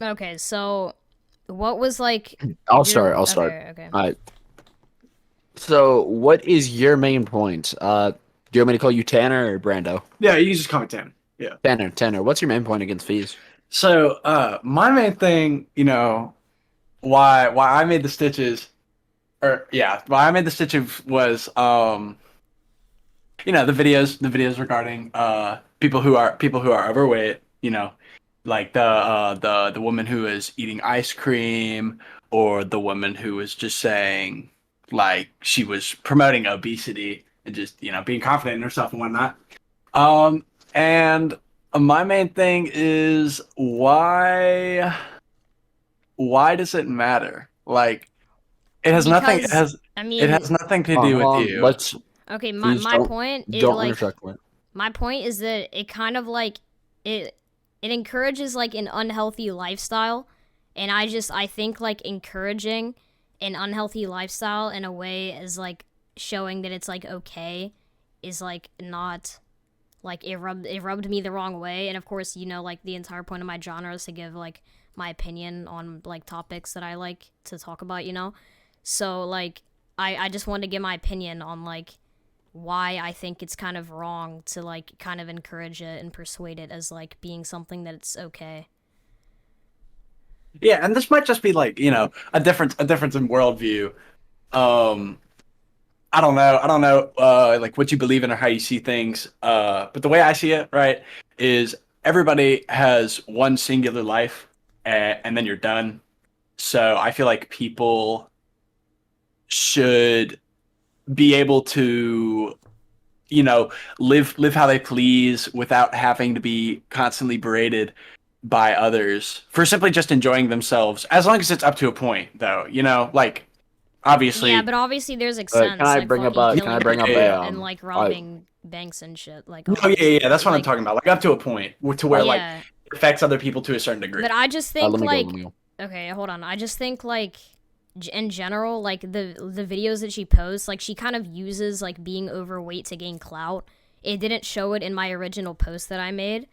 Okay, so what was like I'll your start. I'll start. okay, okay. All right. So, what is your main point? Do you want me to call you Tanner or Brando? Yeah, you just call me Tanner. Yeah. Tanner. Tanner. What's your main point against fees? So, my main thing, why I made the stitches, or yeah, why I made the stitches was, the videos regarding people who are overweight, like the woman who is eating ice cream, or the woman who was just saying like she was promoting obesity and just being confident in herself and whatnot. And my main thing is why does it matter? Like it has nothing it Because has I it mean, has nothing to do Hold with on. you. Let's okay, my please my point is don't like interrupt me. my point is that it kind of like it it encourages like an unhealthy lifestyle, and I think like encouraging an unhealthy lifestyle in a way is like showing that it's like okay is like not like it rubbed me the wrong way. And of course, like the entire point of my genre is to give like my opinion on like topics that I like to talk about. So like I just wanted to give my opinion on like why I think it's kind of wrong to like kind of encourage it and persuade it as like being something that it's okay. Yeah, and this might just be like, a difference in worldview. Um, I don't know, like what you believe in or how you see things. But the way I see it, right, is everybody has one singular life, and then you're done. So I feel like people should be able to, you know, live how they please without having to be constantly berated by others for simply just enjoying themselves. As long as it's up to a point, though, like Yeah, obviously. but obviously there's Can extents I like bring up fucking a? Can I killing bring up people a? and like I, robbing banks and shit. Like No, yeah, yeah, obviously, yeah, that's what I'm like talking about. Like up to a point, to where like yeah. it affects other people to a certain But degree. I just let think me go. Let like me go. okay, hold on. I just think like in general, like the videos that she posts, like she kind of uses like being overweight to gain clout. It didn't show it in my original post that I made,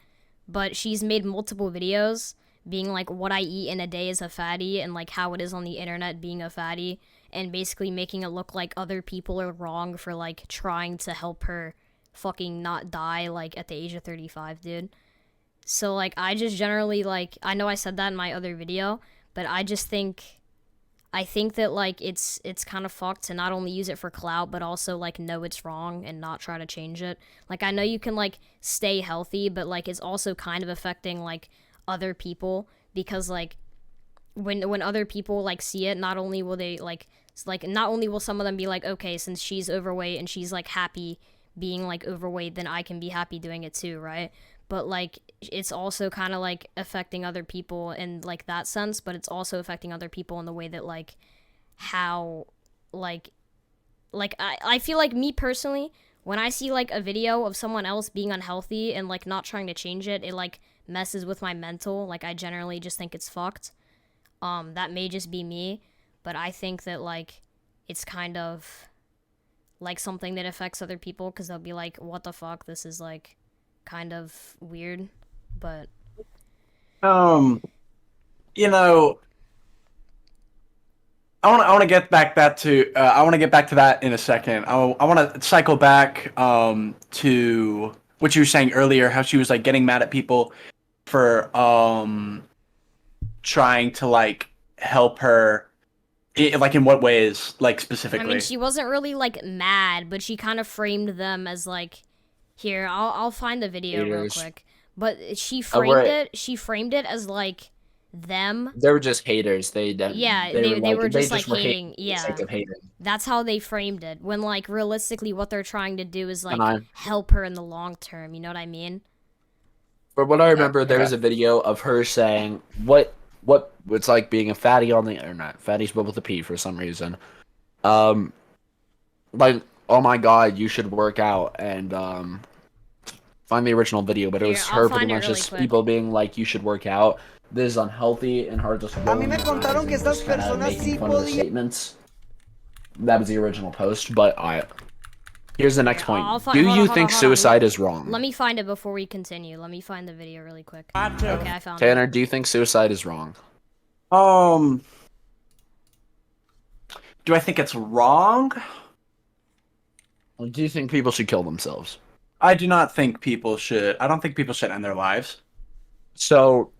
but she's made multiple videos being like what I eat in a day is a fatty and like how it is on the internet being a fatty, and basically making it look like other people are wrong for like trying to help her fucking not die like at the age of 35, dude. So like I just generally like I know I said that in my other video, but I think that like it's kind of fucked to not only use it for clout but also like know it's wrong and not try to change it. Like I know you can like stay healthy, but like it's also kind of affecting like other people because like when other people like see it, not only will they like not only will some of them be like okay, since she's overweight and she's like happy being like overweight, then I can be happy doing it too, right? But like it's also kind of like affecting other people in like that sense, but it's also affecting other people in the way that like how like I feel like me personally, when I see like a video of someone else being unhealthy and like not trying to change it, it like messes with my mental. Like I generally just think it's fucked. That may just be me, but I think that like it's kind of like something that affects other people because they'll be like, "What the fuck? This is like kind of weird." But Um, you know, I want to get back that to I want to get back to that in a second. I want to cycle back to what you were saying earlier, how she was like getting mad at people for trying to like help her. Like in what ways, like I mean, specifically? she wasn't really like mad, but she kind of framed them as like, here, I'll find the video real Haters. quick. But she Oh, framed right. it. She framed it as like them. They were just haters. Yeah, They were they like were they just like just were hating hating. for the sake Yeah, of hating. that's how they framed it. When like realistically, what they're trying to do is And like I, help her in the long term. You know what I mean? from what I remember, there Okay. was a video of her saying what it's like being a fatty on the internet. Fatty spelled with a P for some reason. Um, like, oh my god, you should work out and find the original video, but it Here, was I'll her pretty find it much really just quick. people being like, you should work out. This is unhealthy, and her just A mí rolling me her eyes contaron que and estas just kind of personas making sí fun of the podían. statements. That was the original post, but I Here's the next Here, point. I'll find. Do Hold you on, hold on, think hold on. suicide is wrong? Let me find it before we continue. Let me find the video really quick. Okay, I found Tanner, it. do you think suicide is wrong? Um, do I think it's wrong? Or do you think people should kill themselves? I do not think people should. I don't think people should end their lives. So,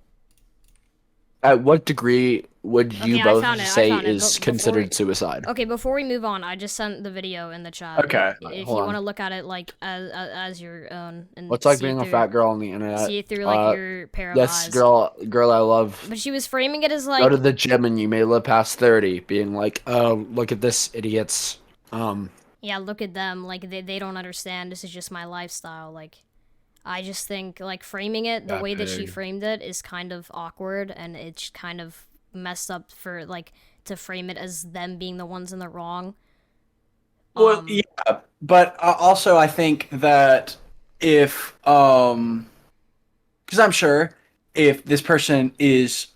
at what degree would you Okay, I both found it. I say found it. is But before considered suicide? okay, before we move on, I just sent the video in the chat. Okay. If Hold you on. want to look at it like as your own and What's like see being a through, fat girl on the internet? see it through like your pair of This eyes. girl I love. But she was framing it as Go like to the gym and you may live past 30, being like, oh, look at this idiot's. yeah, look at them. Like they don't understand. This is just my lifestyle. Like I just think like framing it the Yeah, way that she big. framed it is kind of awkward and it's kind of messed up for like to frame it as them being the ones in the wrong. Well, yeah, but also I think that if because I'm sure if this person is,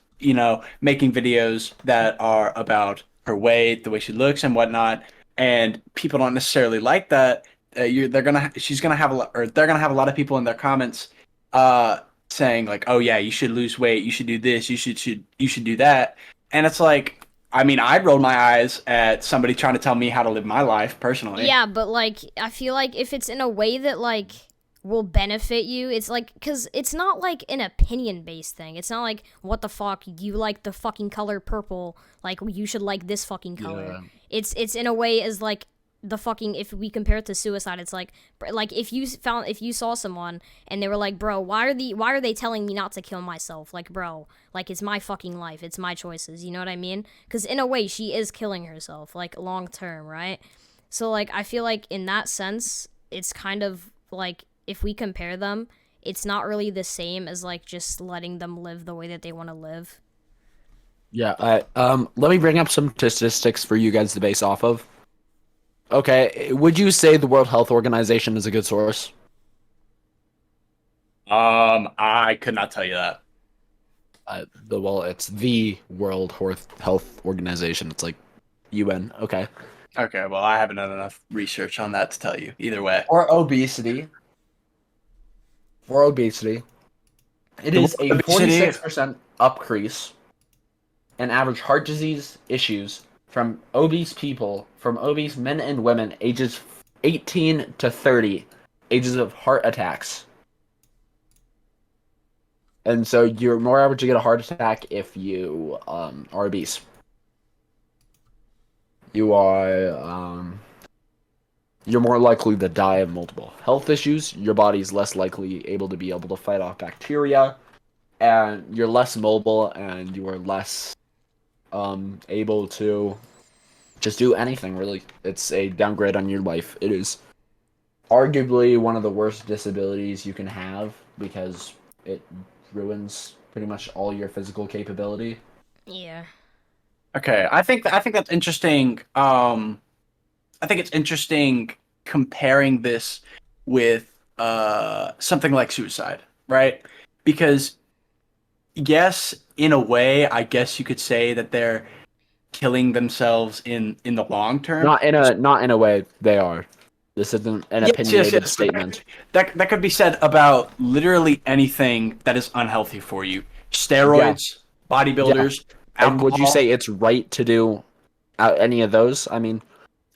making videos that are about her weight, the way she looks, and whatnot, and people don't necessarily like that, she's gonna have a lot, or they're gonna have a lot of people in their comments, saying like, "Oh yeah, you should lose weight, you should do this, you should do that," and it's like. I mean, I'd roll my eyes at somebody trying to tell me how to live my life personally. Yeah, but like I feel like if it's in a way that like will benefit you, it's like cuz it's not like an opinion based thing. It's not like what the fuck you like the fucking color purple, like you should like this fucking color. Yeah. It's in a way as like the fucking if we compare it to suicide, it's like if you saw someone and they were like, "Bro, why are they telling me not to kill myself?" Like, "Bro, like it's my fucking life. It's my choices." You know what I mean? Cuz in a way she is killing herself like long term, right? So like I feel like in that sense, it's kind of like if we compare them, it's not really the same as like just letting them live the way that they want to live. Yeah, let me bring up some statistics for you guys to base off of. Okay, would you say the World Health Organization is a good source? I could not tell you that. It's the World Health Organization. It's like UN. Okay. Okay, well, I haven't done enough research on that to tell you. Either way, For obesity. It is a Obesity. 46% increase in average heart disease issues from obese men and women ages 18 to 30, ages of heart attacks. And so you're more average to get a heart attack if you are obese. You're more likely to die of multiple health issues. Your body's less likely able to fight off bacteria, and you're less mobile, and you are less able to just do anything really. It's a downgrade on your life. It is arguably one of the worst disabilities you can have because it ruins pretty much all your physical capability. Yeah. Okay, I think that's interesting. I think it's interesting comparing this with something like suicide, right? Because yes, in a way, I guess you could say that they're killing themselves in the long term. Not in a way they are. This isn't an opinionated statement. That could be said about literally anything that is unhealthy for you. Steroids, bodybuilders, And would you alcohol. say it's right to do any of those? I mean,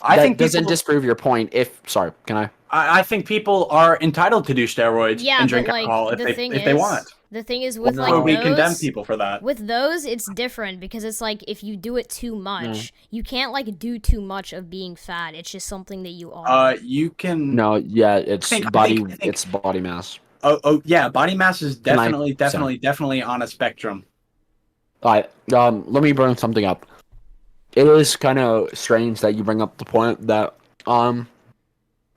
I that think doesn't people, disprove your point. Sorry, can I? I think people are entitled to do steroids Yeah, and but drink like alcohol if they want. the thing is with Or like we condemn those people for that. with those it's different because it's like if you do it too much, you can't like do too much of being fat. It's just something that you are. You can. No, yeah, it's I body. think- It's body mass. Oh yeah, body mass is Can I- definitely on a spectrum. All right. Let me bring something up. It is kind of strange that you bring up the point that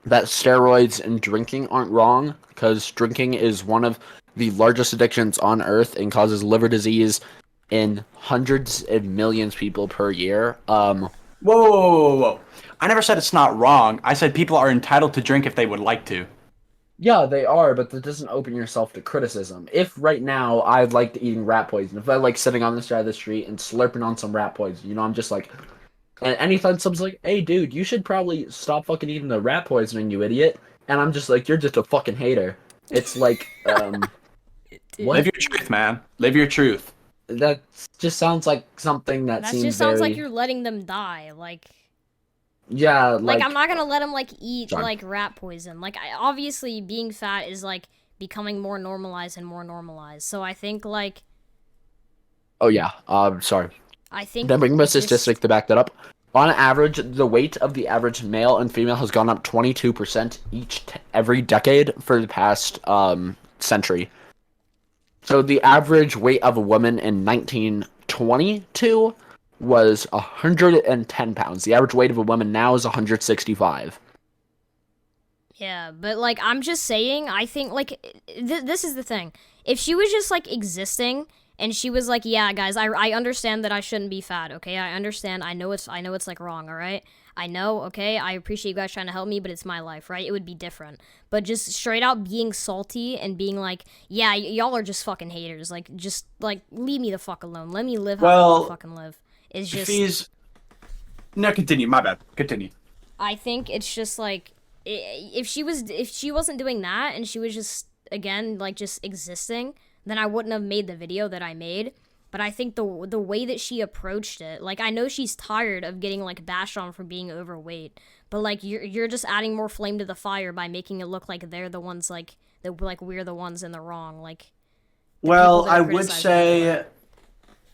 that steroids and drinking aren't wrong because drinking is one of the largest addictions on earth and causes liver disease in hundreds of millions of people per year. Whoa. I never said it's not wrong. I said people are entitled to drink if they would like to. Yeah, they are, but that doesn't open yourself to criticism. If right now I liked eating rat poison, if I like sitting on the side of the street and slurping on some rat poison, I'm just like, And anytime someone's like, "Hey, dude, you should probably stop fucking eating the rat poisoning, you idiot," and I'm just like, "You're just a fucking hater." It's like, Live Dude, what? your truth, man. Live your truth. That just sounds like something that that seems just sounds like very, you're letting them die. yeah, Like I'm not gonna let them like eat sorry. like rat poison. Obviously being fat is like becoming more normalized and more normalized. So Oh yeah, sorry. I think Then bring me a just statistic to back that up. On average, the weight of the average male and female has gone up 22% every decade for the past century. So the average weight of a woman in 1922 was 110 pounds. The average weight of a woman now is 165. yeah, but I'm just saying, I think this is the thing. If she was just like existing and she was like, "Yeah, guys, I understand that I shouldn't be fat. Okay, I understand. I know it's like wrong. All right, I know. Okay, I appreciate you guys trying to help me, but it's my life, right? It would be different. But just straight out being salty and being like, "Yeah, y'all are just fucking haters. Like, just like leave me the fuck alone. Let me live how I want to Well, fucking live." Is just Fees. No, continue. My bad. Continue. I think it's just like if she wasn't doing that and she was just again like just existing, then I wouldn't have made the video that I made. But I think the way that she approached it, like I know she's tired of getting like bashed on for being overweight, but like you're just adding more flame to the fire by making it look like they're the ones like we're the ones in the wrong, like the people Well, that are criticizing her for it.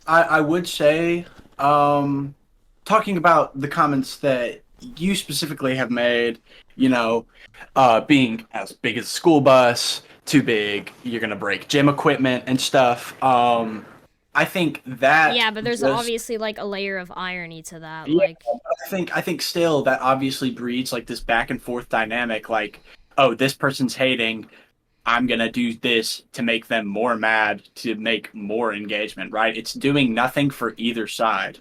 I would say, talking about the comments that you specifically have made, you know, being as big as a school bus, too big, you're gonna break gym equipment and stuff. I think that Yeah, but there's just obviously like a layer of irony to that. yeah, I think still that obviously breeds like this back and forth dynamic. Like, oh, this person's hating. I'm gonna do this to make them more mad, to make more engagement. Right? It's doing nothing for either side.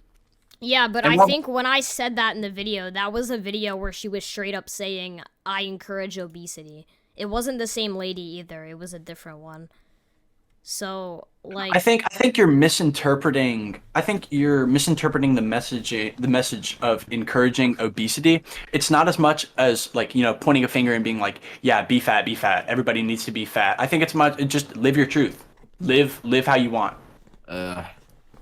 Yeah, but And I what think when I said that in the video, that was a video where she was straight up saying, I encourage obesity. It wasn't the same lady either, it was a different one. So, I think you're misinterpreting. I think you're misinterpreting the message of encouraging obesity. It's not as much as like pointing a finger and being like, yeah, be fat, be fat. Everybody needs to be fat. I think just live your truth. Live how you want. Uh,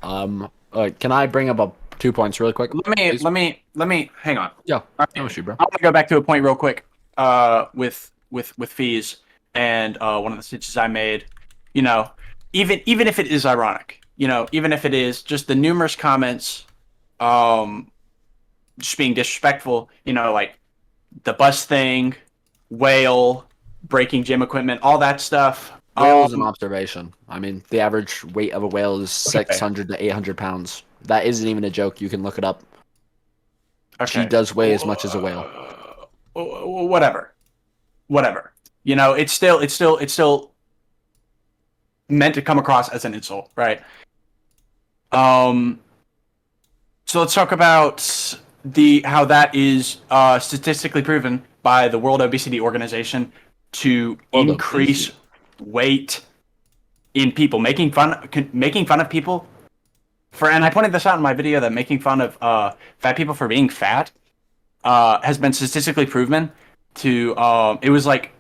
can I bring up 2 points really quick, Let me please? let me let me hang on. Yeah, All no right. issue, bro. I want to go back to a point real quick. With fees and one of the stitches I made. You know, even if it is ironic, even if it is just the numerous comments, um, just being disrespectful. Like the bus thing, whale, breaking gym equipment, all that stuff. Whale is an observation. I mean, the average weight of a whale is Okay, 600 to 800 pounds. That isn't even a joke. You can look it up. She okay, does weigh as much as a whale. whatever. It's still meant to come across as an insult, right? Um, so let's talk about the how that is statistically proven by the World Obesity Organization to World increase obesity. weight in people. Making fun of people and I pointed this out in my video that making fun of fat people for being fat has been statistically proven to. It was like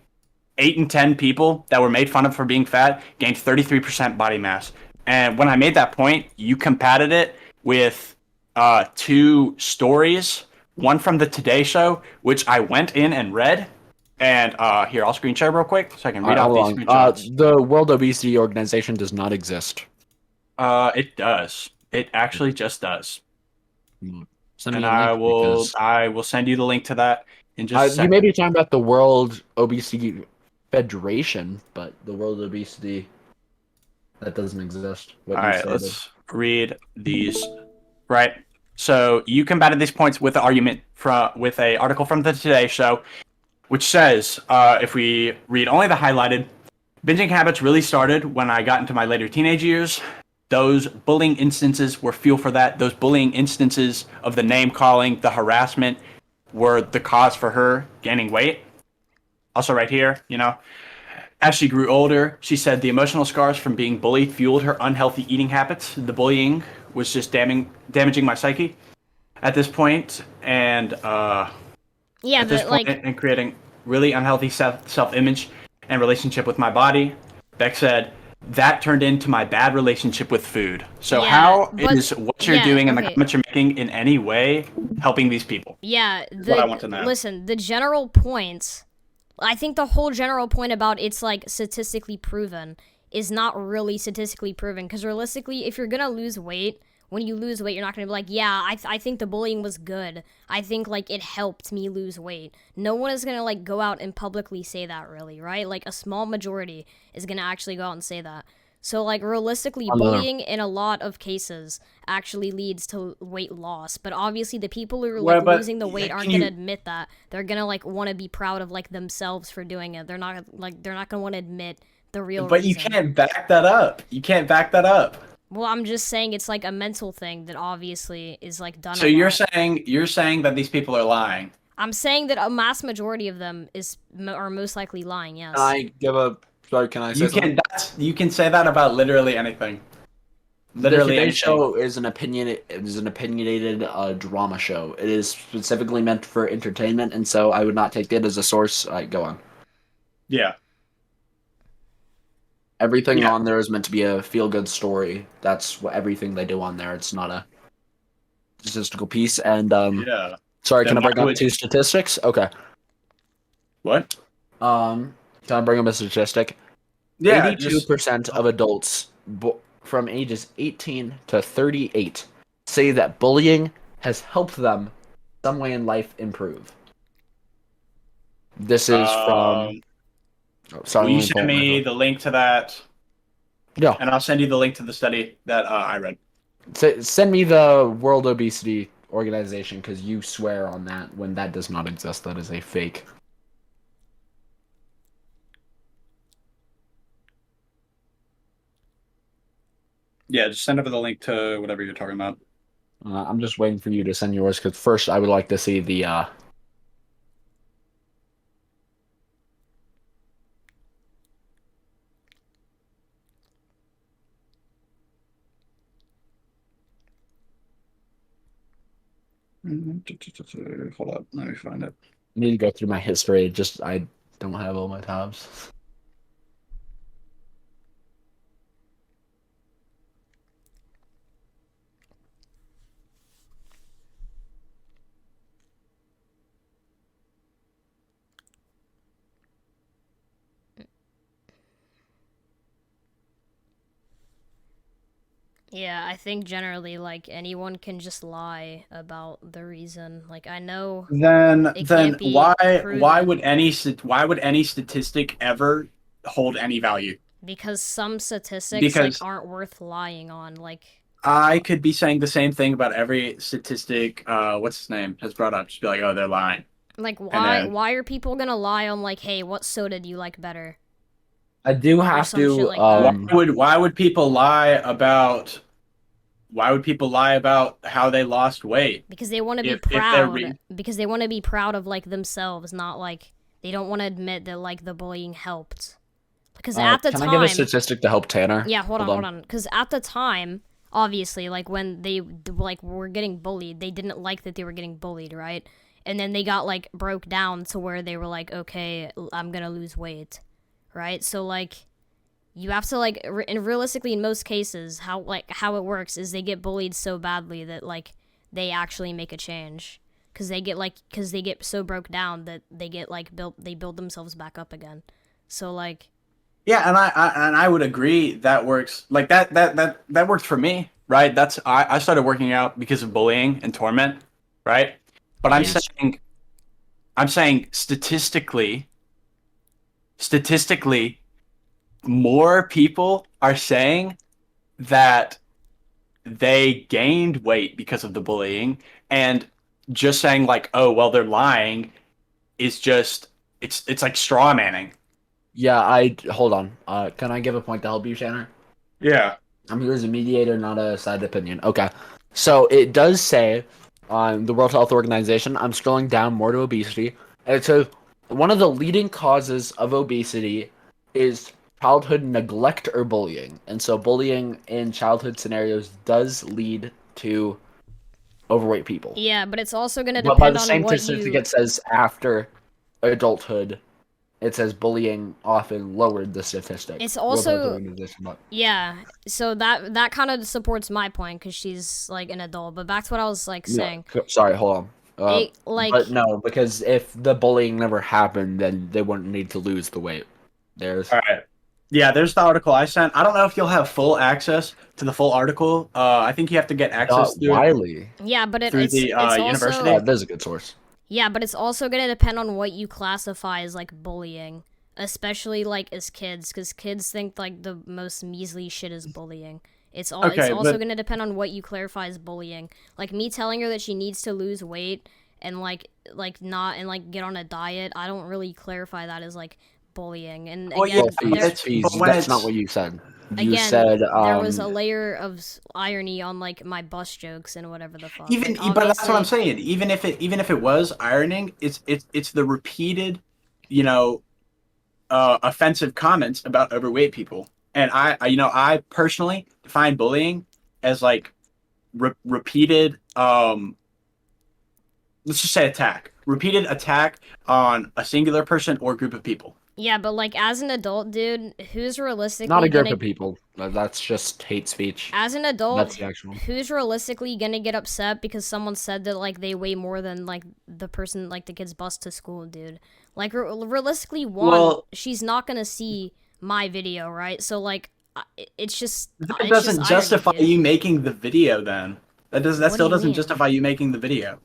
8 and 10 people that were made fun of for being fat gained 33% body mass. And when I made that point, you combated it with two stories. One from the Today Show, which I went in and read. And here, I'll screen share real quick so I can All read right, off these hold on. screenshots. The World Obesity Organization does not exist. It does. It actually just does. Send me And a I link will because I will send you the link to that in just a you may second. be talking about the World Obesity Federation, but the World Obesity that doesn't exist. What All you right, stated. let's read these. Right. So you combated these points with the argument with a article from the Today Show, which says, if we read only the highlighted, binging habits really started when I got into my later teenage years. Those bullying instances were fuel for that. Those bullying instances of the name calling, the harassment, were the cause for her gaining weight. Also, right here, as she grew older, she said the emotional scars from being bullied fueled her unhealthy eating habits. The bullying was just damaging my psyche. at this point, and Yeah, at this but point, like, and creating really unhealthy self-image and relationship with my body. Beck said that turned into my bad relationship with food. So yeah, how but is what you're yeah, doing and the okay. comments you're making in any way helping these people? Yeah, Is what I want to know. listen, the general points, I think the whole general point about it's like statistically proven is not really statistically proven because realistically, if you're gonna lose weight, when you lose weight, you're not gonna be like, yeah, I think the bullying was good. I think like it helped me lose weight. No one is gonna like go out and publicly say that, really, right? Like a small majority is gonna actually go out and say that. So, like, realistically, Another. bullying in a lot of cases actually leads to weight loss. But obviously, the people who are, like, Well, but losing the weight aren't can going to you? admit that. They're going to, like, want to be proud of, like, themselves for doing it. They're not going to want to admit the real But you reason. can't back that up. You can't back that up. Well, I'm just saying it's, like, a mental thing that obviously is, like, done So a lot. you're saying that these people are lying. I'm saying that a mass majority of them are most likely lying, Can yes. I give a? Sorry, can I say something? You can say that about literally anything. The Literally Today anything. Show is an opinionated drama show. It is specifically meant for entertainment, and so I would not take it as a source. Go on. Yeah. Everything Yeah. on there is meant to be a feel-good story. That's what everything they do on there. It's not a statistical piece. And Yeah. sorry, can Then I why bring up would two statistics? Okay. what? Can I bring up a statistic? Yeah, just 82% of adults from ages 18 to 38 say that bullying has helped them some way in life improve. This is from. Oh, sorry, will you let me pull send up my me phone. the link to that? Yeah. And I'll send you the link to the study that I read. Send me the World Obesity Organization because you swear on that when that does not exist. That is a fake. Yeah, just send over the link to whatever you're talking about. I'm just waiting for you to send yours because first I would like to see the. Hold up, let me find it. Need to go through my history. Just I don't have all my tabs. Yeah, I think generally, like, anyone can just lie about the reason. Like, I know it Then can't be proven why would any statistic ever hold any value? because some statistics, like, Because aren't worth lying on. Like, I could be saying the same thing about every statistic. What's his name has brought up. Just be like, oh, they're lying, and then why are people gonna lie on, like, hey, what soda do you like better? I do Or have some shit to. like that. why would people lie about how they lost weight Because they want to be if they're proud. Because they want to be proud of, like, themselves, not, like, they don't want to admit that, like, the bullying helped. Because at the Can I give a time, statistic to help Tanner? yeah, hold on. Because at the time, obviously, like when they like were getting bullied, they didn't like that they were getting bullied, right? And then they got like broke down to where they were like, okay, I'm gonna lose weight, right? So like, you have to like, and realistically, in most cases, how it works is they get bullied so badly that like they actually make a change. Because they get so broke down that they get like they build themselves back up again. So like, yeah, and I would agree that works. Like that worked for me, right? I started working out because of bullying and torment, right? But yeah. I'm saying statistically, more people are saying that they gained weight because of the bullying, and just saying like, oh well, they're lying is just it's like straw manning. Yeah, I hold on. Can I give a point to help you, Tanner? Yeah. I'm here as a mediator, not a side opinion. Okay. So it does say on the World Health Organization, I'm scrolling down more to obesity, and it says one of the leading causes of obesity is childhood neglect or bullying. And so bullying in childhood scenarios does lead to overweight people. Yeah, but it's also gonna But by depend the on same what statistic, you. it says after adulthood, it says bullying often lowered the statistic. It's We'll put the also organization, but yeah. So that kind of supports my point because she's like an adult. But back to what I was like no, saying. sorry, hold on. It like But no, because if the bullying never happened, then they wouldn't need to lose the weight. There's All right. Yeah, there's the article I sent. I don't know if you'll have full access to the full article. I think you have to get access Dot to it Wiley. yeah, but through the it's university. also That is a good source. yeah, but it's also gonna depend on what you classify as like bullying, especially like as kids, because kids think like the most measly shit is bullying. It's Okay, also but gonna depend on what you clarify as bullying. Like me telling her that she needs to lose weight and like not and like get on a diet. I don't really clarify that as like bullying. And well, yeah, again, but there when That's not it's what you said. You again said there was a layer of irony on like my bus jokes and whatever the fuck. even, Like but that's what I'm obviously, saying. Even if it was ironing, it's the repeated, you know, offensive comments about overweight people. And I personally define bullying as like repeated, let's just say repeated attack on a singular person or group of people. yeah, but like as an adult, dude, who's not realistically a group gonna of people. That's just hate speech. as an adult, That's the actual. who's realistically gonna get upset because someone said that like they weigh more than like the person like the kid's bus to school, dude? Like realistically, one, Well, she's not gonna see my video, right? So like, that it's just doesn't irony, justify dude. you making the video. Then that What do still you doesn't mean? justify you making the video.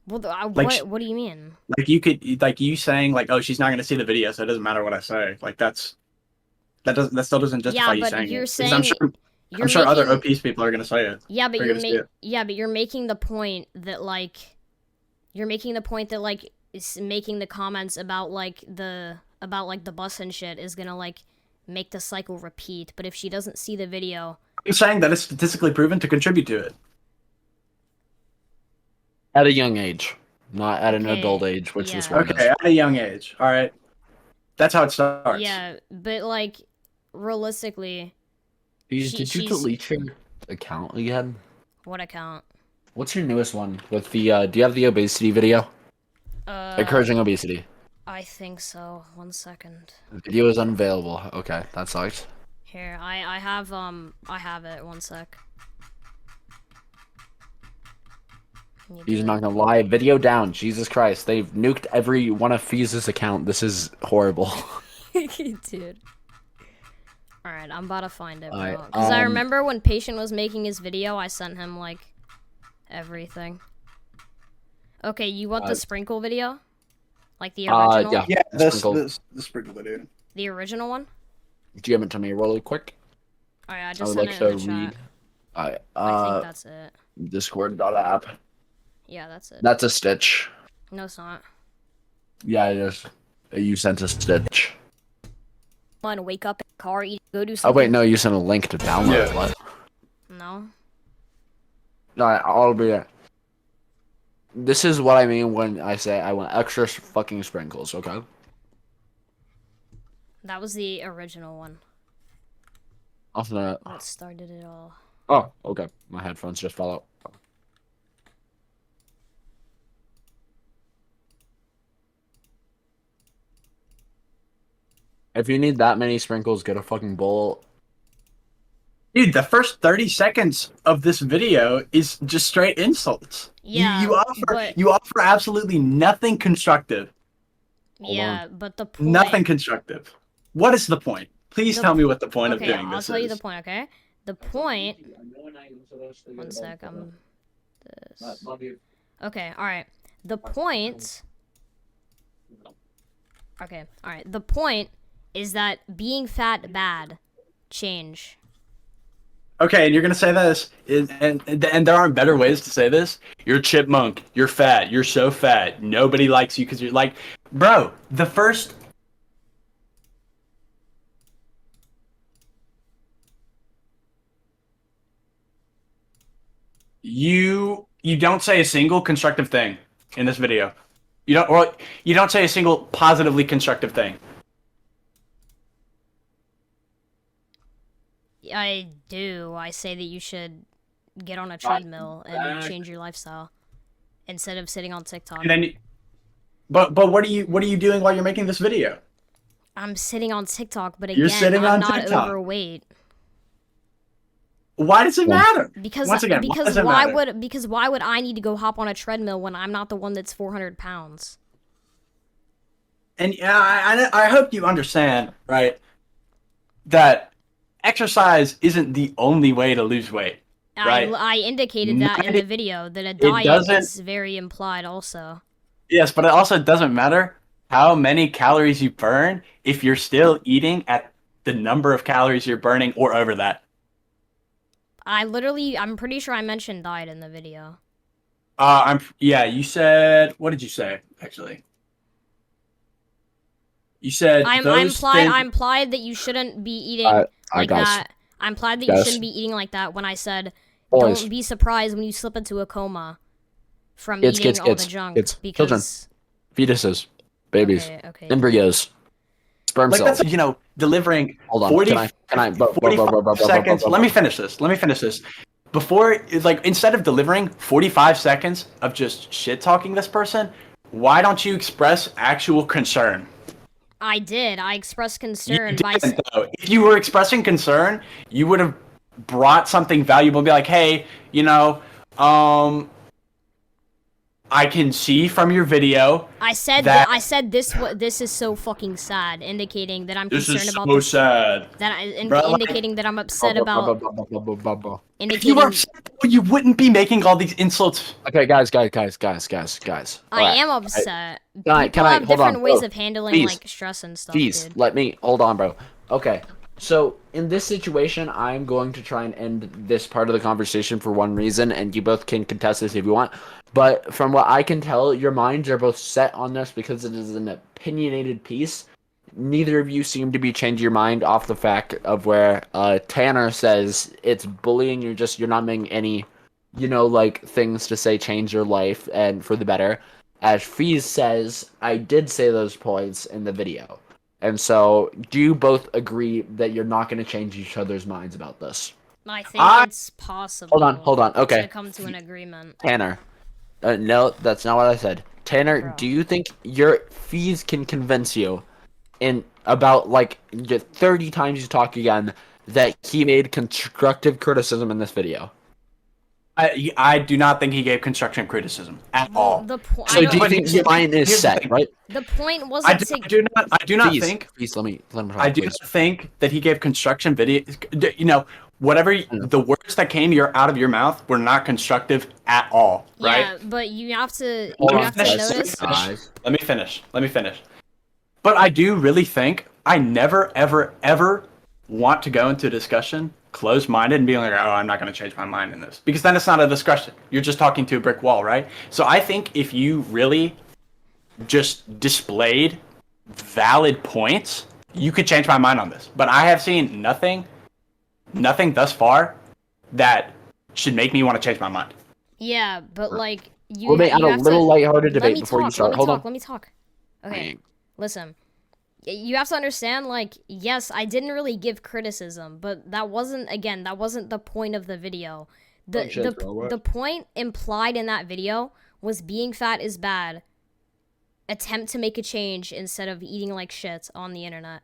Well, Like what do you mean? like you could like you saying like, oh, she's not going to see the video, so it doesn't matter what I say. Like that still doesn't justify Yeah, you but saying you're it, because I'm saying sure you're other making obese people are going to say it. yeah, but Are going to see it. you're making the point that like you're making the point that like is making the comments about like the bus and shit is gonna like make the cycle repeat. But if she doesn't see the video, I'm saying that it's statistically proven to contribute to it. At a young age, not at an okay, adult age, which this yeah, one Okay, is. at a young age. All right, that's how it starts. yeah, but like realistically, Did you she's delete your account again? what account? What's your newest one with the? Do you have the obesity video? Uh, Encouraging obesity. I think so. 1 second. The video is unavailable. Okay, that sucks. Here, I have it. 1 sec. You He's do not it. gonna lie. Video down. Jesus Christ, they've nuked every one of Pheas' account. This is horrible. Dude. Alright, I'm about to find it, bro. Alright, Because I remember when Patient was making his video, I sent him, like, everything. Okay, you want the sprinkle video? Like the original? Yeah. Yeah, Sprinkle. the sprinkle video. The original one? Do you have it to me really quick? Alright, I I just would sent like it in to the read. chat. Alright, I think that's it. Discord.app. Yeah, that's it. That's a stitch. No, it's not. Yeah, it is. You sent a stitch. Want to wake up in the car, go do Oh something? wait, no, you sent a link to download. Yeah. What? No. No, I'll be there. This is what I mean when I say I want extra fucking sprinkles. Okay. That was the original one. Off the. What started it all. Oh, okay. My headphones just fell out. If you need that many sprinkles, get a fucking bowl. Dude, the first 30 seconds of this video is just straight insults. Yeah, You offer absolutely nothing constructive. Yeah, but the point... Nothing constructive. What is the point? Please tell me what the point of doing I'll this tell you is. the point, okay? The point... 1 sec, I'm... This... Okay, alright. The point... Okay, alright. The point is that being fat bad. Change. Okay, and you're gonna say this, and there aren't better ways to say this. You're a chipmunk. You're fat. You're so fat. Nobody likes you because you're like, bro. The first. You don't say a single constructive thing in this video. You don't say a single positively constructive thing. I do. I say that you should get on a treadmill and change your lifestyle instead of sitting on TikTok. And then, but what are you doing while you're making this video? I'm sitting on TikTok, but You're again, sitting I'm on not TikTok. overweight. Why does it matter? Because Once again, why does it matter? Because why would I need to go hop on a treadmill when I'm not the one that's 400 pounds? And I hope you understand, right, that exercise isn't the only way to lose weight. Right? I indicated that in the video, that a diet is very implied also. Yes, but it also doesn't matter how many calories you burn if you're still eating at the number of calories you're burning or over that. I'm pretty sure I mentioned diet in the video. You said, what did you say, actually? You said I implied that you shouldn't be eating like that. I implied that you shouldn't be eating like that when I said, don't be surprised when you slip into a coma from eating all the junk. Because children, fetuses, babies, embryos, sperm cells. That's, delivering. Hold on, 45 seconds. Let me finish this. Before, instead of delivering 45 seconds of just shit talking this person, why don't you express actual concern? I did. I expressed concern If you were expressing concern, you would have brought something valuable and be like, hey, I can see from your video. I said this is so fucking sad, indicating that I'm concerned about this. This is so sad. Indicating that I'm upset about. If you were upset, you wouldn't be making all these insults. Okay, guys. I am upset. People have different ways of handling stress and stuff. Please, let me hold on, bro. Okay. So, in this situation, I'm going to try and end this part of the conversation for one reason, and you both can contest this if you want. But from what I can tell, your minds are both set on this because it is an opinionated piece. Neither of you seem to be changing your mind off the fact of where Tanner says it's bullying. You're not making any, things to say change your life and for the better. As Pheas says, I did say those points in the video. And so, do you both agree that you're not going to change each other's minds about this? I think it's possible. Hold on. Okay. To come to an agreement. Tanner. No, that's not what I said. Tanner, do you think your Pheas can convince you in about 30 times you talk again that he made constructive criticism in this video? I do not think he gave constructive criticism at all. So do you think your mind is set, right? The point wasn't I do not think. Please let me talk, I do not think that he gave construction video. Whatever the words that came out of your mouth were not constructive at all, right? Yeah, but you have to. Notice. Let me finish. But I do really think I never, ever, ever want to go into a discussion closed-minded and being like, oh, I'm not going to change my mind in this. Because then it's not a discussion. You're just talking to a brick wall, right? So I think if you really just displayed valid points, you could change my mind on this. But I have seen nothing thus far that should make me want to change my mind. Yeah, but you. We'll make a little lighthearted debate before you start. Let me talk. Okay, listen. You have to understand, yes, I didn't really give criticism, but that wasn't the point of the video. The point implied in that video was being fat is bad. Attempt to make a change instead of eating like shit on the internet.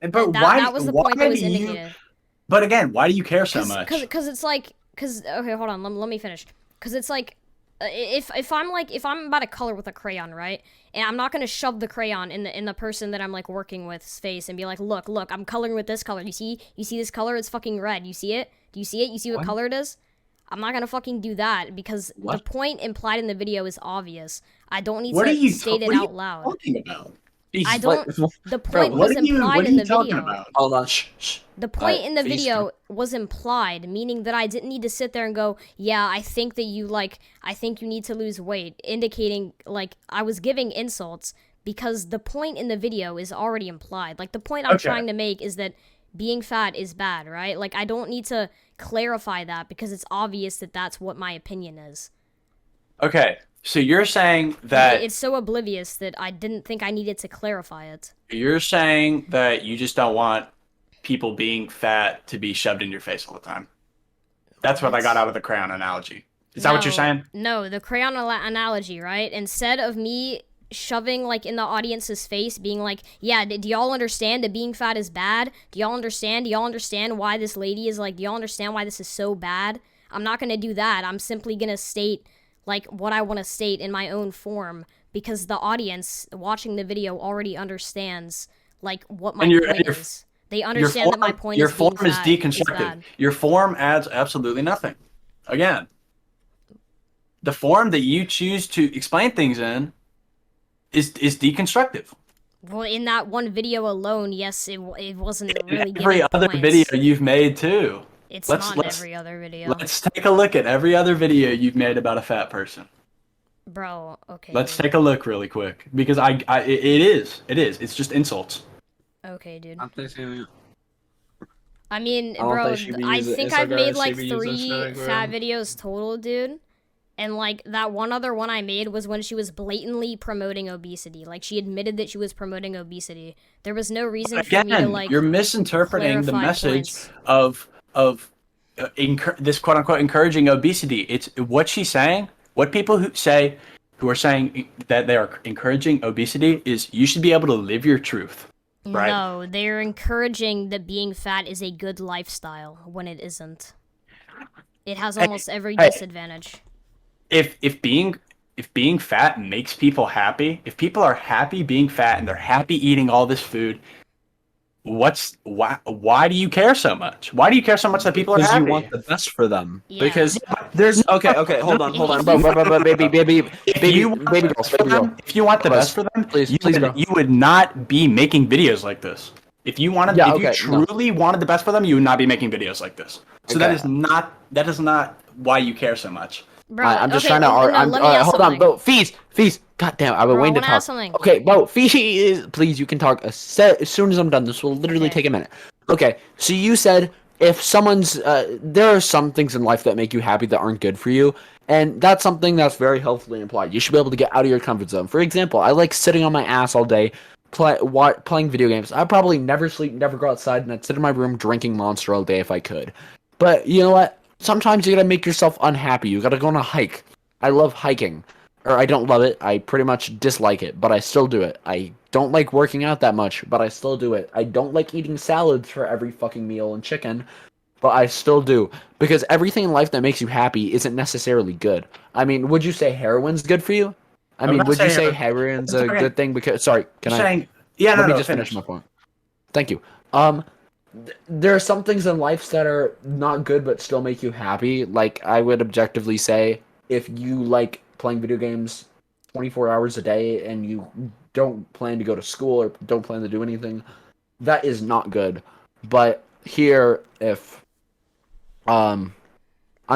But that was the point that was indicated. But again, why do you care so much? Because okay, hold on, let me finish. Because it's if I'm about to color with a crayon, right, and I'm not gonna shove the crayon in the person that I'm working with's face and be like, look, I'm coloring with this color. You see this color? It's fucking red. You see it? Do you see it? You see what color it is? I'm not gonna fucking do that because the point implied in the video is obvious. I don't need to state it out loud. What are you talking about? I don't. The point was implied in the video. Hold on. Shh. The point in the video was implied, meaning that I didn't need to sit there and go, yeah, I think that I think you need to lose weight, indicating I was giving insults because the point in the video is already implied. The point I'm trying to make is that being fat is bad, right? I don't need to clarify that because it's obvious that that's what my opinion is. Okay. So you're saying that it's so oblivious that I didn't think I needed to clarify it. You're saying that you just don't want people being fat to be shoved in your face all the time. That's what I What? got out of the crayon analogy. Is that what you're saying? No, the crayon analogy, right? Instead of me shoving like in the audience's face, being like, "Yeah, do y'all understand that being fat is bad? Do y'all understand? Do y'all understand why this lady is like? Do y'all understand why this is so bad?" I'm not gonna do that. I'm simply gonna state like what I want to state in my own form because the audience watching the video already understands like what my And your point is. They understand that my point your is being form is fat is deconstructive. bad. Your form adds absolutely nothing. Again, the form that you choose to explain things in is deconstructive. Well, in that one video alone, yes, it wasn't In really every giving other video points. you've made too. It's Let's not in let's every other video. let's take a look at every other video you've made about a fat person. Bro, okay, Let's dude. take a look really quick because it is. It's just insults. Okay, dude. I think she- I mean, I don't bro, think she be I using think I've made Instagram. She like be using 3 fat Instagram. videos total, dude. And like that one other one I made was when she was blatantly promoting obesity. Like she admitted that she was promoting obesity. There was no reason for me to Again, like you're misinterpreting the clarify message points. of this quote unquote encouraging obesity. It's what she's saying. What people who are saying that they are encouraging obesity is you should be able to live your truth, right? No, they're encouraging that being fat is a good lifestyle when it isn't. It has almost every Hey, disadvantage. if being fat makes people happy, if people are happy being fat and they're happy eating all this food, why do you care so much? Why do you care so much that people are Because you happy? want the best for them. Yeah. Because There's okay, hold on, If bro, you- if you want baby the girls, best for them, if you want the best for them, please, bro. you would not be making videos like this. If you Yeah, if you okay, no. truly wanted the best for them, you would not be making videos like this. So Okay. that is not why you care so much. Bro, I'm just okay, trying to. no, let me ask Hold on, something. bro. Fees. God damn, I've been Bro, I waiting to want to talk. ask something. Okay, bro. Fees, please, you can talk as soon as I'm done. This will literally Okay. take a minute. Okay, so you said if someone's, there are some things in life that make you happy that aren't good for you, and that's something that's very healthily implied. You should be able to get out of your comfort zone. For example, I like sitting on my ass all day, playing video games. I probably never sleep, never go outside, and I'd sit in my room drinking Monster all day if I could. But you know what? Sometimes you gotta make yourself unhappy. You gotta go on a hike. I love hiking. Or I don't love it. I pretty much dislike it, but I still do it. I don't like working out that much, but I still do it. I don't like eating salads for every fucking meal and chicken, but I still do. Because everything in life that makes you happy isn't necessarily good. I mean, would you say heroin's good for you? I I'm mean, not would you saying say heroin's a good thing? Because, sorry, can I'm I? saying yeah, Let me no, just finish finish. my point. Thank you. There are some things in life that are not good but still make you happy. Like I would objectively say, if you like playing video games 24 hours a day and you don't plan to go to school or don't plan to do anything, that is not good. But here, if I'm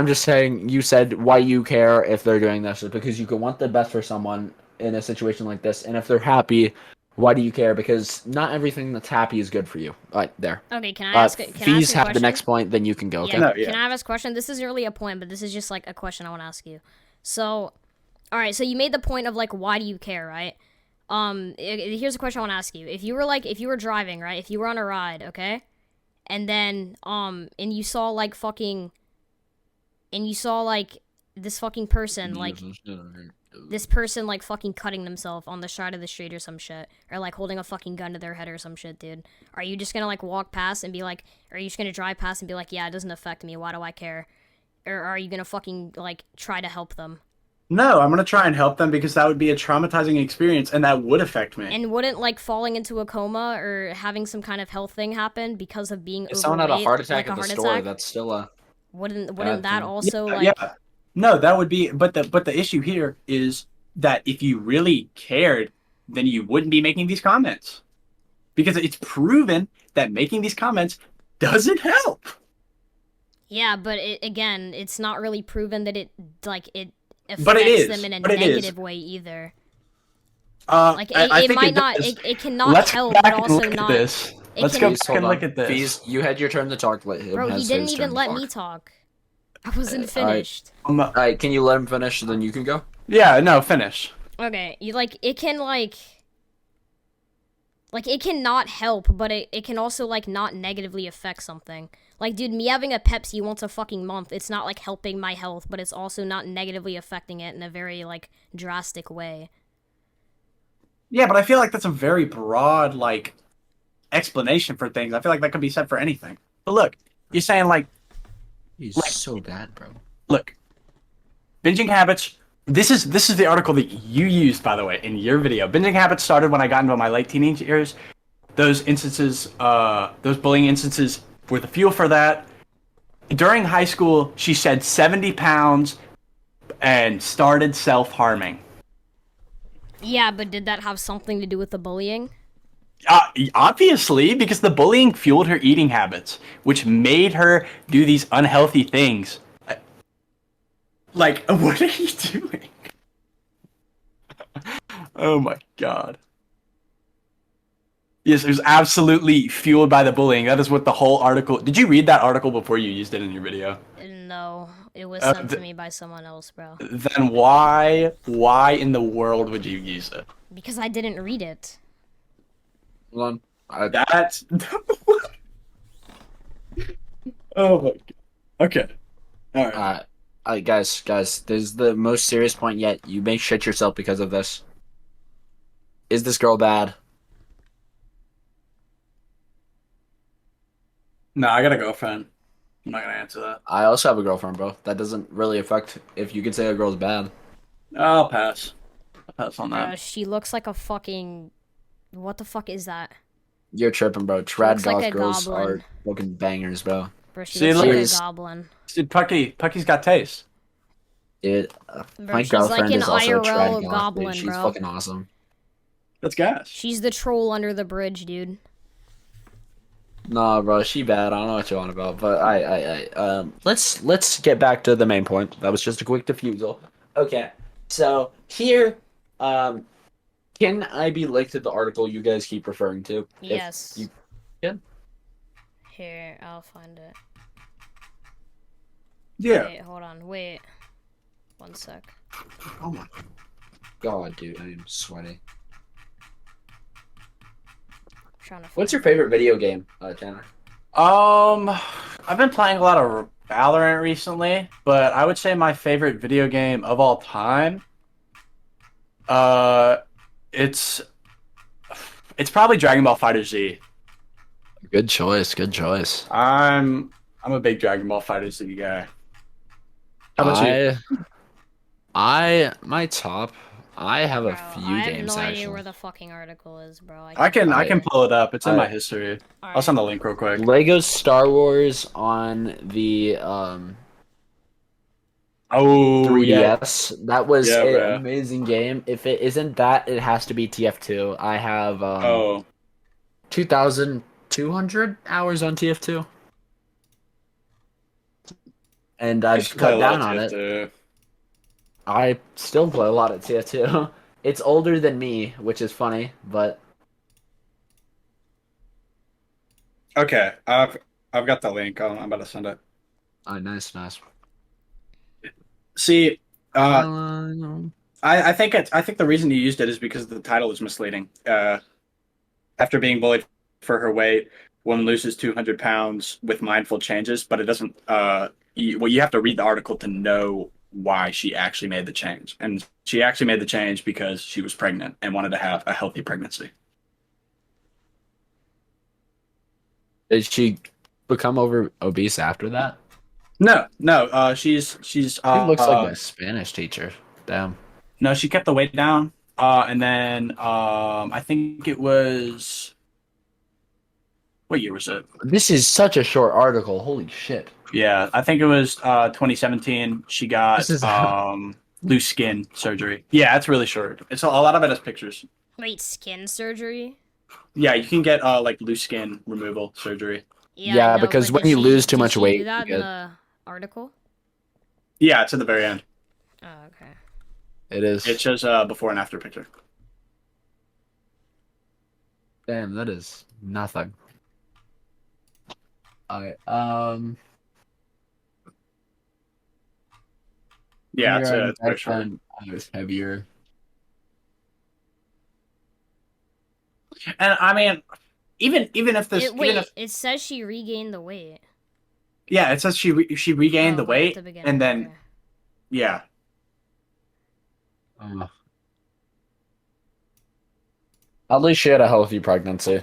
just saying, you said why you care if they're doing this is because you can want the best for someone in a situation like this, and if they're happy, why do you care? Because not everything that's happy is good for you. Right there. Okay, can I ask Fees you a have the question? next point, then you can go. Okay. Yeah, No, can I ask a question? This isn't really a point, but this is just like a question I want to ask you. So, all right, so you made the point of like why do you care, right? Here's a question I want to ask you. If you were driving, right? If you were on a ride, okay? And then and you saw like this fucking person like this person like fucking cutting themselves on the side of the street or some shit, or like holding a fucking gun to their head or some shit, dude. Are you just gonna like walk past and be like, are you just gonna drive past and be like, yeah, it doesn't affect me, why do I care? Or are you gonna fucking like try to help them? No, I'm gonna try and help them because that would be a traumatizing experience and that would affect me. And wouldn't like falling into a coma or having some kind of health thing happen because of being If overweight, someone had a heart attack like a at the heart store, attack? that's still a Wouldn't bad that thing. also Yeah, like yeah. No, that would be but the issue here is that if you really cared, then you wouldn't be making these comments. Because it's proven that making these comments doesn't help. Yeah, but again, it's not really proven that it affects But it is. them in a But it is. negative way either. Like I it think might not, does. it cannot Let's help, go but back and also look not. at this. it Let's can- go Fees, back hold and on. look at this. Fees, you had your turn to talk. Let him Bro, he has didn't his even turn to let talk. me talk. I wasn't all right. finished. All right, can you let him finish? Then you can go. Yeah, no, finish. Okay, you it can it can not help, but it can also like not negatively affect something. Like, dude, me having a Pepsi once a fucking month, it's not like helping my health, but it's also not negatively affecting it in a very like drastic way. Yeah, but I feel like that's a very broad like explanation for things. I feel like that could be said for anything. But look, you're saying He's like so bad, bro. look, binging habits. This is the article that you used, by the way, in your video. Binging habits started when I got into my late teenage years. Those instances, those bullying instances, were the fuel for that. During high school, she shed 70 pounds and started self-harming. Yeah, but did that have something to do with the bullying? Obviously, because the bullying fueled her eating habits, which made her do these unhealthy things. Like, what are you doing? Oh my god. Yes, it was absolutely fueled by the bullying. That is what the whole article. Did you read that article before you used it in your video? No, it was Uh, sent to th- me by someone else, bro. then why in the world would you use it? Because I didn't read it. Hold on. That's. Oh my god. Okay. All right. Guys, this is the most serious point yet. You may shit yourself because of this. Is this girl bad? No, I got a girlfriend. I'm not gonna answer that. I also have a girlfriend, bro. That doesn't really affect if you can say a girl's bad. I'll pass. I'll pass on Bro, that. she looks like a fucking. What the fuck is that? You're tripping, bro. She looks Trad like goth a girls goblin. are fucking bangers, bro. Bro, she See, looks look. like a She's, goblin. Dude, Pucky's got taste. dude, Bro, my she's like girlfriend an is also a trad IRL goth, dude. goblin, She's bro. fucking awesome. That's gas. She's the troll under the bridge, dude. Nah, bro, she bad. I don't know what you're on about, but let's get back to the main point. That was just a quick diffusal. Okay, so here, um, can I be linked to the article you guys keep referring to? If Yes. you can. Here, I'll find it. Yeah. Wait, hold on. Wait. One sec. Oh my god, dude, I am sweaty. Trying to find What's your it. favorite video game, Tanner? I've been playing a lot of Valorant recently, but I would say my favorite video game of all time, uh, it's it's probably Dragon Ball Fighter Z. Good choice. Good choice. I'm a big Dragon Ball Fighter Z guy. How about you? My top. I have Bro, a few I have games no idea where actually. the fucking article is, bro. I I can't can find I can it. pull it up. It's in my I history. I'll Alright. send the link real quick. Lego Star Wars on the Oh yeah, 3DS. That was yeah, an bro. amazing game. If it isn't that, it has to be TF2. I have Oh, 2,200 hours on TF2, and I used I've to play a cut lot down of on it. TF2. I still play a lot of TF2. It's older than me, which is funny, but Okay, I've got the link. I'm about to send it. nice, nice. See, uh, Um, I think the reason you used it is because the title is misleading. After being bullied for her weight, woman loses 200 pounds with mindful changes, but it doesn't. Well, you have to read the article to know why she actually made the change, and she actually made the change because she was pregnant and wanted to have a healthy pregnancy. did she become over obese after that? No, no, she's She looks like a Spanish teacher. Damn. no, she kept the weight down, and then I think it was what year was it? This is such a short article. Holy shit. Yeah, I think it was 2017. She This got is loose skin surgery. Yeah, it's really short. It's a lot of it is pictures. Wait, skin surgery? Yeah, you can get like loose skin removal surgery. Yeah, I yeah, know, because but when you lose too did much she do weight, that you in get the article? Yeah, it's at the very end. Oh, okay. it is. It shows before and after picture. Damn, that is nothing. I Yeah, it's very back short. then I was heavier. And I mean, even if this, It even wait, if it says she regained the weight. Yeah, it says she regained Oh, the right at weight, the and beginning. then Okay. yeah. Uh, at least she had a healthy pregnancy,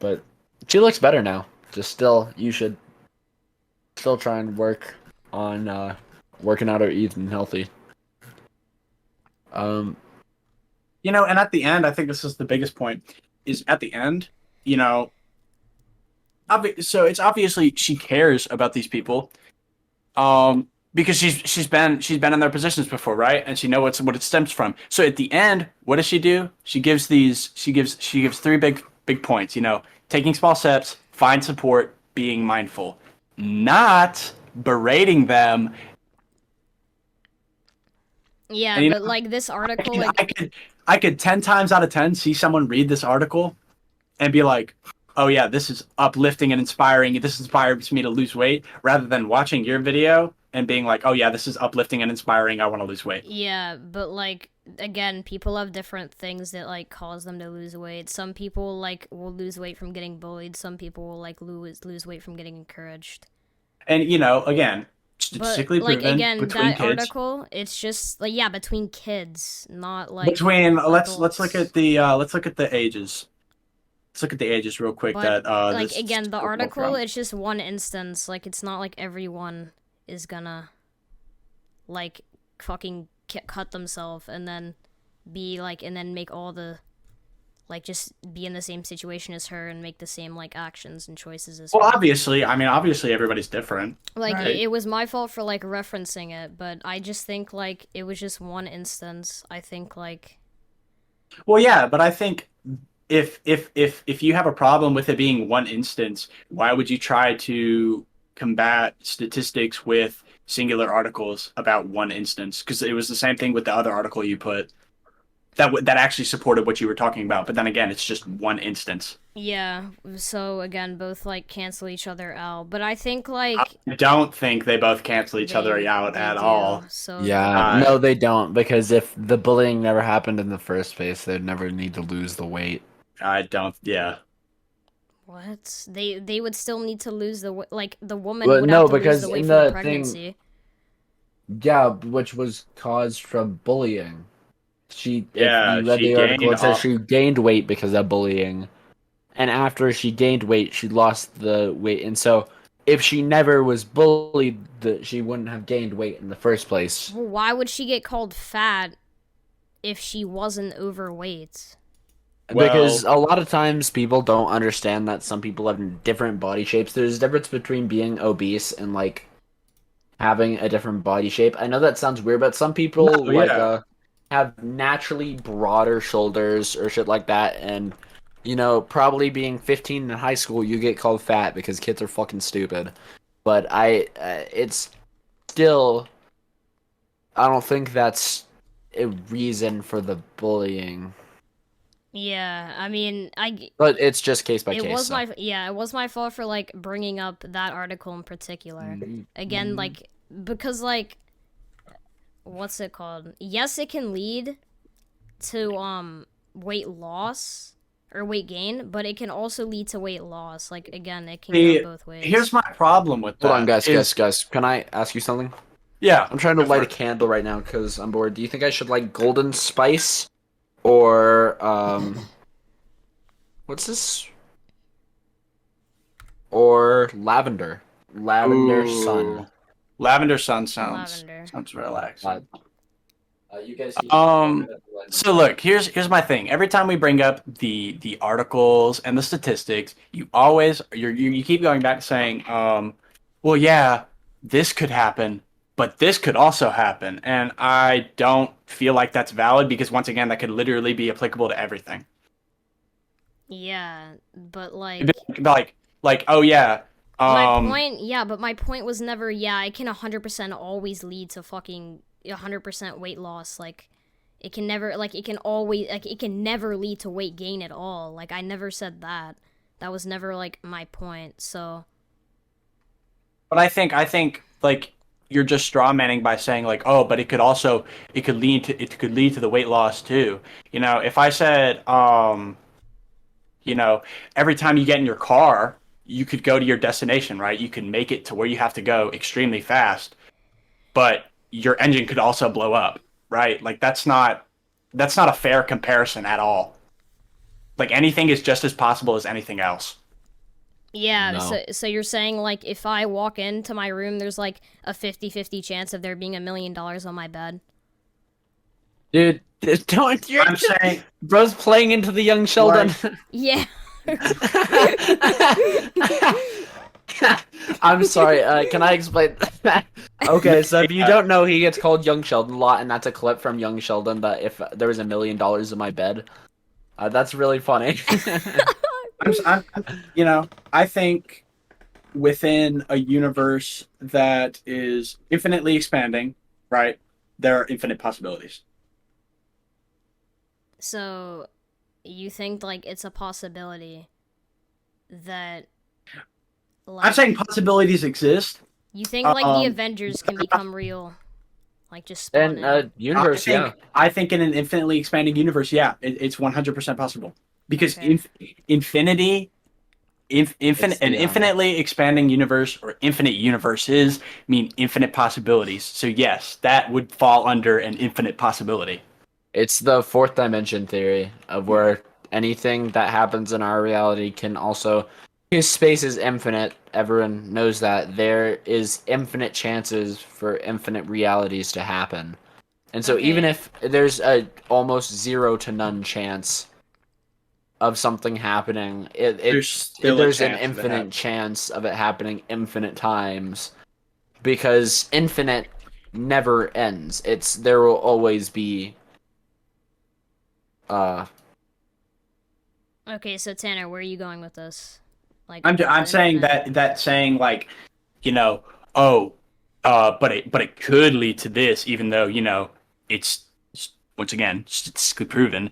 but she looks better now. Just still, you should still try and work on working out or eating healthy. Um, And at the end, I think this is the biggest point, is at the end, you know, so it's obviously she cares about these people, because she's been in their positions before, right? And she knows what it stems from. So at the end, what does she do? She gives three big points. Taking small steps, find support, being mindful, not berating them. Yeah, And but like this I article, could like I could I could 10 times out of 10 see someone read this article and be like, "Oh yeah, this is uplifting and inspiring. This inspires me to lose weight," rather than watching your video and being like, "Oh yeah, this is uplifting and inspiring. I want to lose weight." yeah, but like again, people have different things that like cause them to lose weight. Some people like will lose weight from getting bullied. Some people will like lose weight from getting encouraged. And again, But statistically like proven again, between that kids. article, it's just like yeah, between kids, not like Between let's look adults. at the ages. Let's look at the ages real quick But that like this again, the article article, from. it's just one instance. Like it's not like everyone is gonna like fucking cut themselves and then be like and then make all the like just be in the same situation as her and make the same like actions and choices as Well, her. obviously, I mean, obviously everybody's different, Like right? it was my fault for like referencing it, but I just think like it was just one instance. I think like Well, yeah, but I think if you have a problem with it being one instance, why would you try to combat statistics with singular articles about one instance? Because it was the same thing with the other article you put that actually supported what you were talking about. But then again, it's just one instance. yeah, so again, both like cancel each other out. But I think I like don't think they both cancel each other out they at do. all. So the yeah, Uh, no, they don't because if the bullying never happened in the first place, they'd never need to lose the weight. I don't. Yeah. what? They would still need to lose like the woman Well, would have no, to lose because the weight in from the the thing, pregnancy. yeah, which was caused from bullying. If Yeah. you read She the article, gained it says off. she gained weight because of bullying. And after she gained weight, she lost the weight. And so, if she never was bullied, she wouldn't have gained weight in the first place. Well, why would she get called fat if she wasn't overweight? Because Well, a lot of times people don't understand that some people have different body shapes. There's a difference between being obese and like having a different body shape. I know that sounds weird, but some no. people Yeah. have naturally broader shoulders or shit like that, and probably being 15 in high school, you get called fat because kids are fucking stupid. But it's still, I don't think that's a reason for the bullying. Yeah, I mean, But it's just case by it case, was so. it was my fault for like bringing up that article in particular. Again, Mhm. like because like what's it called? Yes, it can lead to weight loss or weight gain, but it can also lead to weight loss. Like again, it can go See, both ways. here's my problem with Hold on, that guys, is, guys. Can I ask you something? yeah, I'm trying to go light for a it. candle right now because I'm bored. Do you think I should like golden spice or what's this? Or lavender? Lavender sun. Ooh, lavender sun sounds Lavender. sounds Uh, relaxing. you guys keep going. I'm Um, gonna light my so look, here's my thing. Every time we bring up the articles and the statistics, you keep going back saying, well, yeah, this could happen, but this could also happen, and I don't feel like that's valid because once again, that could literally be applicable to everything. Yeah, but It'd like be like, oh yeah, my um, point, yeah, but my point was never, yeah, it can 100% always lead to fucking 100% weight loss. Like, it can never, like, it can always, like, it can never lead to weight gain at all. Like, I never said that. That was never, like, my point. So, but I think like you're just straw manning by saying like, oh, but it could lead to the weight loss too. If I said, every time you get in your car, you could go to your destination, right? You can make it to where you have to go extremely fast, but your engine could also blow up, right? Like that's not a fair comparison at all. Like anything is just as possible as anything else. Yeah, No. so you're saying like if I walk into my room there's like a 50-50 chance of there being $1 million on my bed. Dude, don't you're I'm saying bro's playing into the young Sheldon. like Yeah. I'm sorry. Can I explain that? Okay, so if you don't know, he gets called Young Sheldon a lot, and that's a clip from Young Sheldon. That if there was $1 million in my bed, that's really funny. I think within a universe that is infinitely expanding, right? There are infinite possibilities. So you think like it's a possibility that like I'm saying possibilities exist. you think like the Um, Avengers can become real? Like just spawn And in. universe, yeah. I think in an infinitely expanding universe, yeah, it's 100% possible because Okay. infinity, an Yeah. infinitely expanding universe or infinite universes mean infinite possibilities. So yes, that would fall under an infinite possibility. It's the fourth dimension theory of where anything that happens in our reality can also. Because space is infinite, everyone knows that. There is infinite chances for infinite realities to happen. And so even Okay. if there's a almost 0 to none chance of something happening, There's still a there's an chance of it infinite happening. chance of it happening infinite times. Because infinite never ends. There will always be uh Okay, so Tanner, where are you going with this? Like with I'm the saying infinite. that saying like, you know, oh, but it could lead to this, even though it's once again statistically proven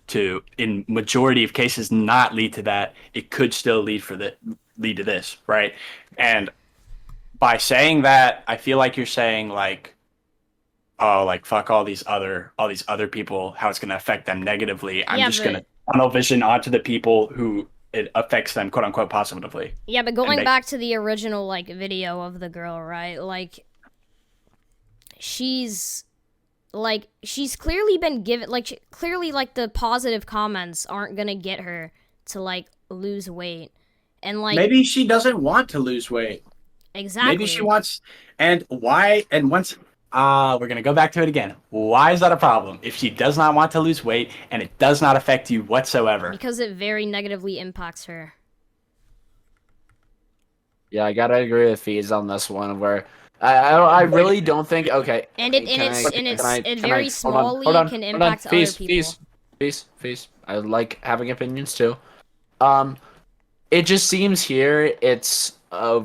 to in majority of cases not lead to that. It could still lead to this, right? And by saying that, I feel like you're saying like, oh, like fuck all these other people, how it's going to affect them negatively. I'm Yeah, just going to but tunnel vision onto the people who it affects them, quote unquote, positively, and going make. back to the original like video of the girl, right? She's she's clearly been given clearly like the positive comments aren't going to get her to like lose weight. And like Maybe she doesn't want to lose weight. Maybe she exactly wants, and why? And once, we're gonna go back to it again. Why is that a problem? If she does not want to lose weight and it does not affect you whatsoever, because it very negatively impacts her. yeah, I gotta agree with Fees on this one where I really don't think okay, And it and it's and it's it very hold smallly on, can hold on, impact other Fees, people. Fees, Fees, Fees. I like having opinions too. Um it just seems here it's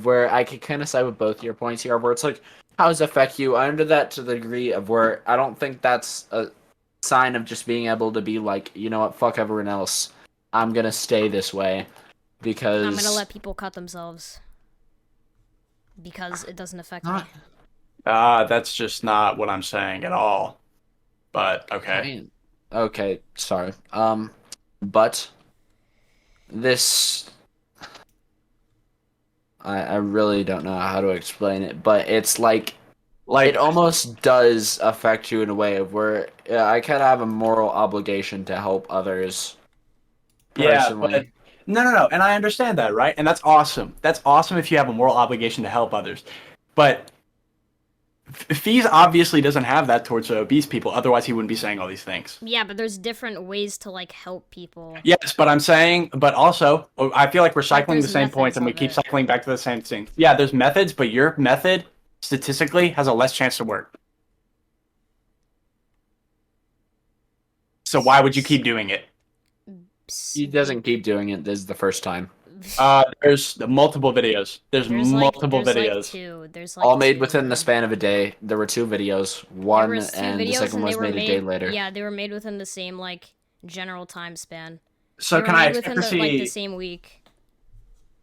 where I could kind of side with both your points here, where it's like, how does it affect you? I under that to the degree of where I don't think that's a sign of just being able to be like, you know what, fuck everyone else. I'm gonna stay this way I'm going to because let people cut themselves because it doesn't affect not. me. that's just not what I'm saying at all. But I okay, mean, okay, sorry. But this, I really don't know how to explain it, but it's like it like almost does affect you in a way of where I kind of have a moral obligation to help others yeah, but personally. no, and I understand that, right? And that's awesome. That's awesome if you have a moral obligation to help others, but Fees obviously doesn't have that towards obese people. Otherwise, he wouldn't be saying all these things. Yeah, but there's different ways to like help people. Yes, but I'm saying, but also, I feel like we're Like cycling the there's same points methods and we of keep it. cycling back to the same thing. Yeah, there's methods, but your method statistically has a less chance to work. So why would you keep doing it? He doesn't keep doing it. This is the first time. There's multiple videos. There's multiple There's like videos. two. There's All like made two. within the span of a day. There were two videos. There One was two and the videos second and they was were made a day made later. yeah, they were made within the same like general time span. So They were can I made expect within to the see? same week.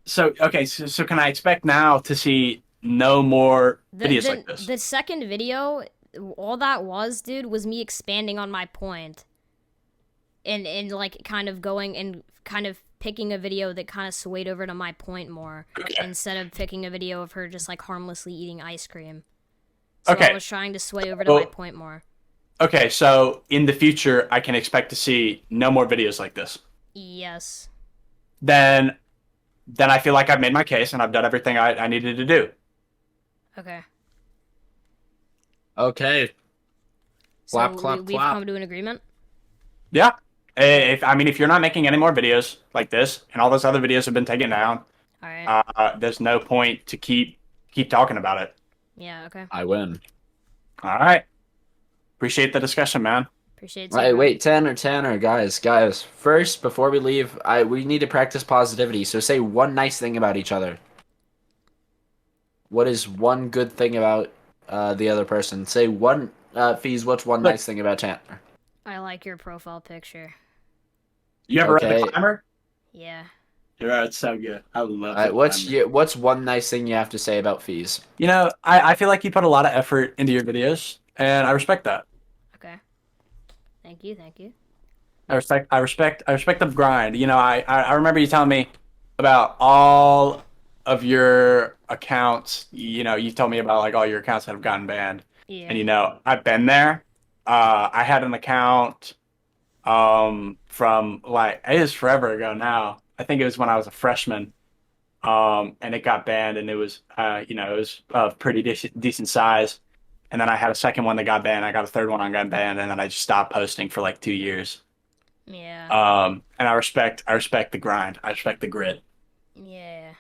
So okay, so can I expect now to see no more The videos like the this? the second video, all that was, dude, was me expanding on my point and like kind of going and kind of picking a video that kind of swayed over to my point more Okay. instead of picking a video of her just like harmlessly eating ice cream. So Okay. I was trying to sway over to my point more. Okay, so in the future, I can expect to see no more videos like this. Yes. Then I feel like I've made my case and I've done everything I needed to do. Okay. Okay. So Clap, clap, we've clap. come to an agreement. Yeah. If you're not making any more videos like this, and all those other videos have been taken down, All right. there's no point to keep talking about it. Yeah. Okay. I win. All right. Appreciate the discussion, man. Appreciate it. Right, Bro. wait, Tanner, guys. First, before we leave, we need to practice positivity. So say one nice thing about each other. What is one good thing about the other person? Say one, Pheas, what's one Look. nice thing about Tanner? I like your profile picture. You ever read Okay. The Climber? Yeah. Yeah, it's so good. I love All right, what's one nice thing you have to say about Pheas? You know, I feel like you put a lot of effort into your videos, and I respect that. Okay. Thank you. Thank you. I respect the grind. You know, I remember you telling me about all of your accounts. You know, you told me about like all your accounts that have gotten banned. Yeah. And you know, I've been there. I had an account from like it is forever ago now. I think it was when I was a freshman. And it got banned, and it was you know, it was of pretty decent size. And then I had a second one that got banned. I got a third one that got banned, and then I just stopped posting for like 2 years. Yeah. And I respect the grind. I respect the grit. Yeah.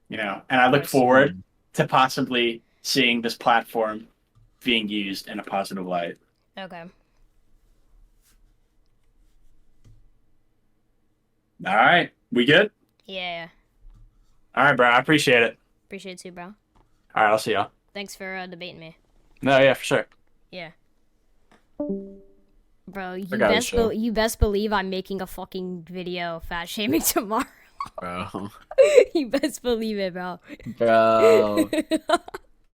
You know, and I look course. forward to possibly seeing this platform being used in a positive light. Okay. All right, we good? Yeah. All right, bro. I appreciate it. Appreciate it too, bro. All right, I'll see y'all. Thanks for debating me. No, yeah, for sure. Yeah. Bro, show. you best believe I'm making a fucking video fat shaming tomorrow. Bro. You best believe it, bro. Bro.